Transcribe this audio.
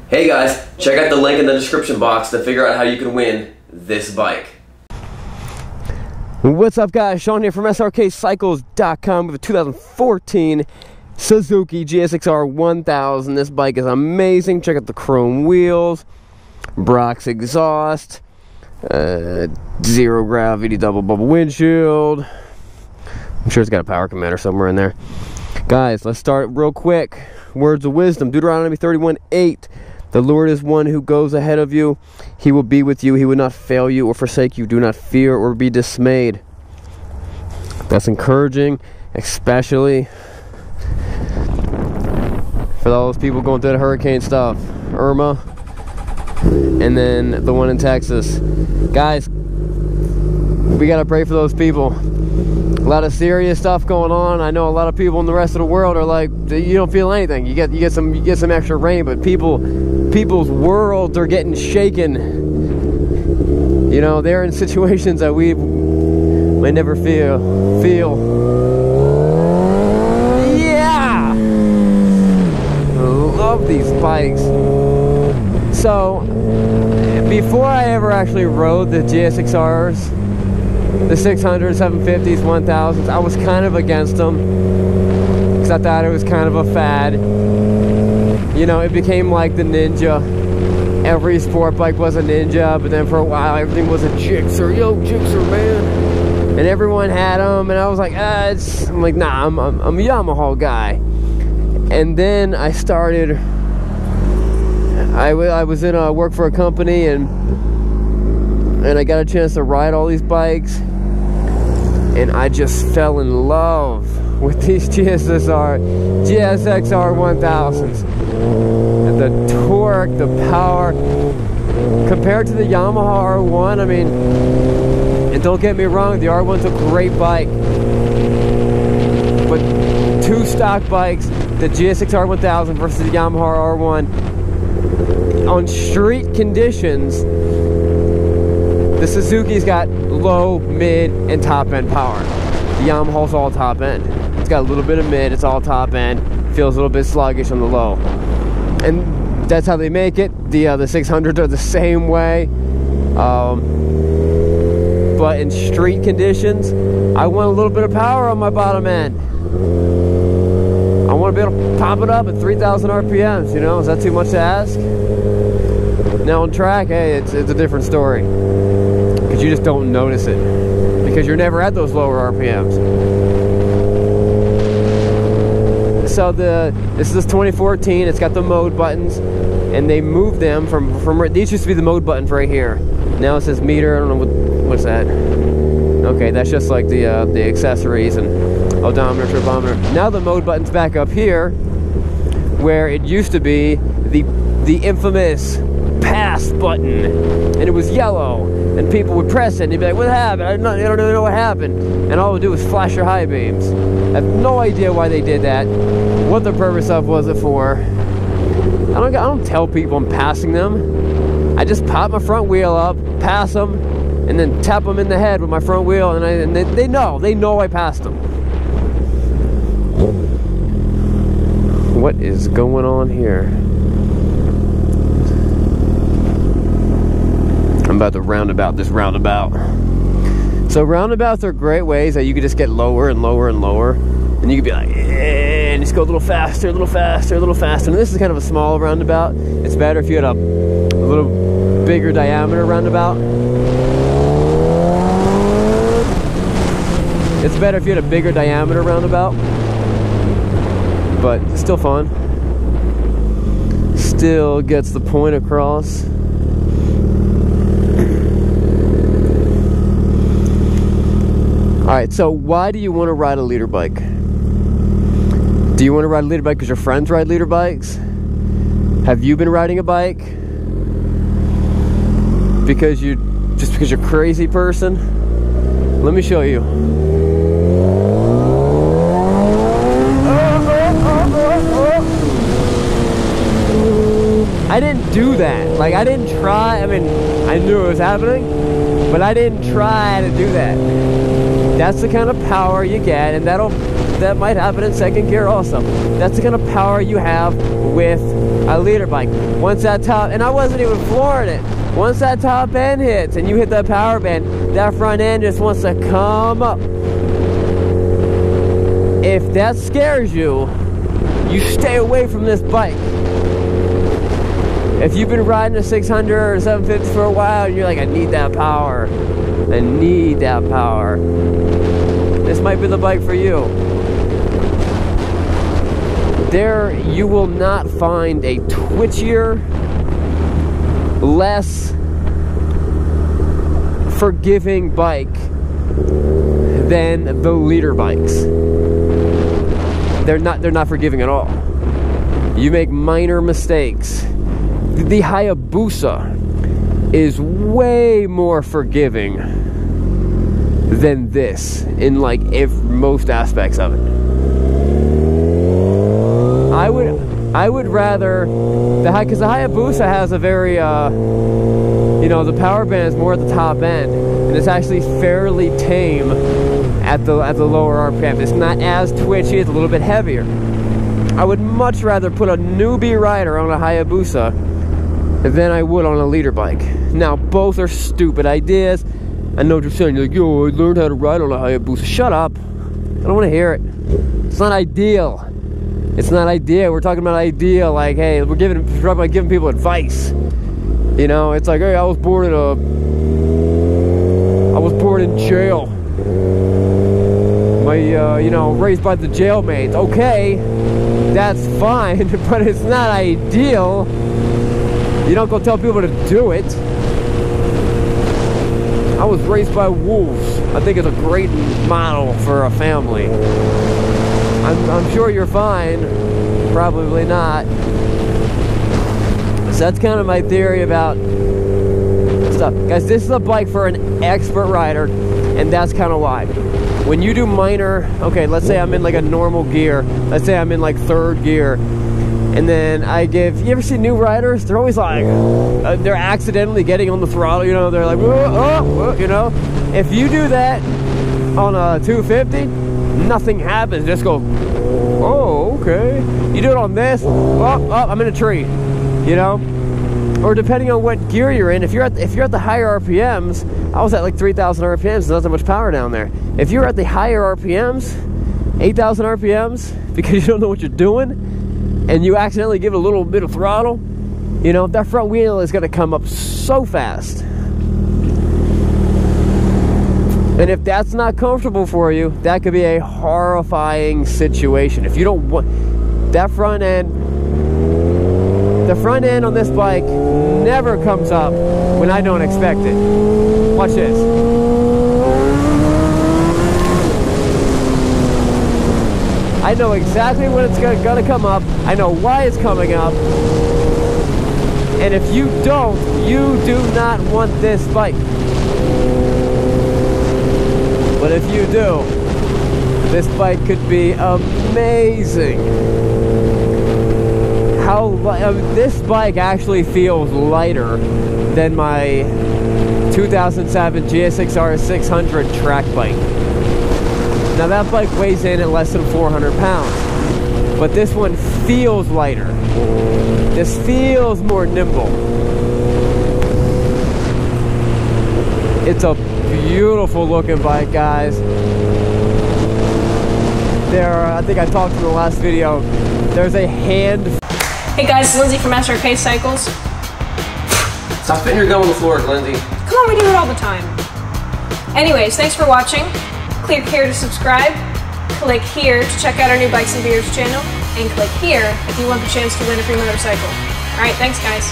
Hey guys, check out the link in the description box to figure out how you can win this bike. What's up guys, Sean here from Srkcycles.com with a 2014 Suzuki GSXR 1000. This bike is amazing. Check out the chrome wheels, Brock's exhaust, zero gravity double bubble windshield. I'm sure it's got a power commander somewhere in there. Guys, let's start real quick. Words of wisdom, Deuteronomy 31:8. The Lord is one who goes ahead of you. He will be with you. He will not fail you or forsake you. Do not fear or be dismayed. That's encouraging, especially for those people going through the hurricane stuff. Irma, and then the one in Texas. Guys, we gotta pray for those people. A lot of serious stuff going on. I know a lot of people in the rest of the world are like, you don't feel anything. You get some extra rain, but people's worlds are getting shaken. You know, they're in situations that we may never feel. Yeah! I love these bikes. So, before I ever actually rode the GSXRs, the 600s, 750s, 1000s, I was kind of against them because I thought it was kind of a fad. You know, it became like the Ninja. Every sport bike was a Ninja, but then for a while everything was a Gsxr. Yo, Gsxr, man! And everyone had them, and I was like, I'm like, nah, I'm a Yamaha guy. And then I started. I was in work for a company, and I got a chance to ride all these bikes, and I just fell in love with these GSXR 1000s. The torque, the power, compared to the Yamaha R1, I mean, and don't get me wrong, the R1's a great bike, but two stock bikes, the GSXR 1000 versus the Yamaha R1, on street conditions, the Suzuki's got low, mid, and top end power. The Yamaha's all top end. It's got a little bit of mid, it's all top end. Feels a little bit sluggish on the low. And that's how they make it. The 600s are the same way. But in street conditions, I want a little bit of power on my bottom end. I want to be able to pop it up at 3,000 RPMs, you know? Is that too much to ask? Now on track, hey, it's a different story. Because you just don't notice it. Because you're never at those lower RPMs. So this is 2014, it's got the mode buttons, and they moved them from these used to be the mode buttons right here. Now it says meter, I don't know what's that. Okay, that's just like the accessories and odometer, turbometer. Now the mode button's back up here, where it used to be the infamous pass button, and it was yellow, and people would press it and they'd be like, what happened? I don't really know what happened. And all it would do was flash your high beams. I have no idea why they did that, what the purpose of was it for. I don't tell people I'm passing them. I just pop my front wheel up, pass them, and then tap them in the head with my front wheel, and they know I passed them. What is going on here? I'm about to roundabout this roundabout. So roundabouts are great ways that you can just get lower and lower and lower, and you can be like, yeah, and just go a little faster, a little faster, a little faster. And this is kind of a small roundabout. It's better if you had a little bigger diameter roundabout. It's better if you had a bigger diameter roundabout, but it's still fun. Still gets the point across. Alright, so why do you want to ride a leader bike? Do you want to ride a leader bike because your friends ride leader bikes? Have you been riding a bike because you're a crazy person? Let me show you. I didn't do that. Like, I didn't try. I mean, I knew it was happening, but I didn't try to do that. That's the kind of power you get, and that might happen in second gear also. That's the kind of power you have with a leader bike. Once that top, and I wasn't even flooring it. Once that top end hits and you hit that power band, that front end just wants to come up. If that scares you, you stay away from this bike. If you've been riding a 600 or 750 for a while and you're like, I need that power, I need that power, this might be the bike for you. There, you will not find a twitchier, less forgiving bike than the leader bikes. They're not forgiving at all. You make minor mistakes. The Hayabusa is way more forgiving than this in like most aspects of it. I would rather because the Hayabusa has a very you know, the power band is more at the top end, and it's actually fairly tame at the lower RPM. It's not as twitchy, it's a little bit heavier. I would much rather put a newbie rider on a Hayabusa than I would on a leader bike. Now, both are stupid ideas. I know what you're saying. You're like, yo, I learned how to ride on a Hayabusa. Shut up. I don't want to hear it. It's not ideal. It's not ideal. We're talking about ideal. Like, hey, we're talking about giving people advice. You know, it's like, hey, I was born in jail. My, you know, raised by the jailmates. Okay, that's fine, but it's not ideal. You don't go tell people to do it. I was raised by wolves. I think it's a great model for a family. I'm sure you're fine. Probably not. So that's kind of my theory about stuff. Guys, this is a bike for an expert rider, and that's kind of why. When you do minor, okay, let's say I'm in like a normal gear. Let's say I'm in like third gear. And then you ever see new riders? They're always like, they're accidentally getting on the throttle, you know, they're like, you know. If you do that on a 250, nothing happens, just go, oh, okay. You do it on this, oh, I'm in a tree, you know. Or depending on what gear you're in, if you're at the higher RPMs, I was at like 3,000 RPMs, there's not that much power down there. If you're at the higher RPMs, 8,000 RPMs, because you don't know what you're doing, and you accidentally give it a little bit of throttle, you know, that front wheel is going to come up so fast. And if that's not comfortable for you, that could be a horrifying situation. If you don't want that front end, the front end on this bike never comes up when I don't expect it. Watch this. I know exactly when it's gonna come up. I know why it's coming up. And if you don't, you do not want this bike. But if you do, this bike could be amazing. This bike actually feels lighter than my 2007 Gsxr 600 track bike. Now that bike weighs in at less than 400 pounds, but this one feels lighter. This feels more nimble. It's a beautiful looking bike, guys. I think I talked in the last video, there's a hand. Hey guys, it's Lindsay from Srkcycles. Stop spitting your gum on the floor, Lindsay. Come on, we do it all the time. Anyways, thanks for watching. Click here to subscribe. Click here to check out our new Bikes and Beers channel. And click here if you want the chance to win a free motorcycle. Alright, thanks guys.